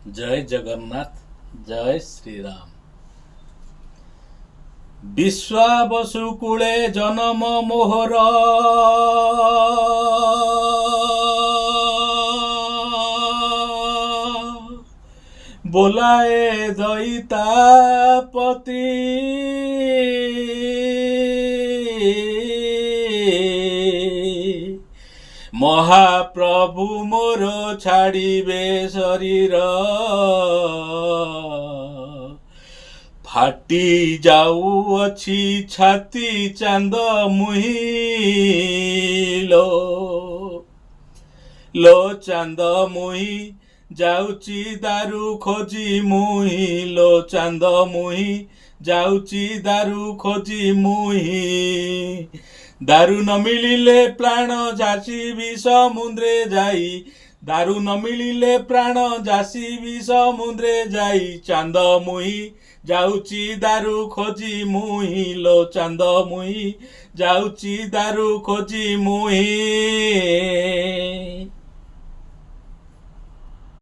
जय जगन्नाथ, जय श्री राम। विश्वावसु कूले जन्म मोहर, बोलाए दैतापति, महाप्रभु मोर छाड़िबे शरीर, फाटी जाऊअछि छाती चांद मुही लो चांद मुही जाऊची दारू खोजी मुही लो चांद मुही जाऊची दारू खोजी मुही, दारू न मिलिले प्राण जासिबी समुद्रे जाई, दारू न मिलिले प्राण जासिबी समुद्रे जाई, चांद मुही जाऊची दारू खोजी मुही लो चांद मुही जाऊची दारू खोजी मुही।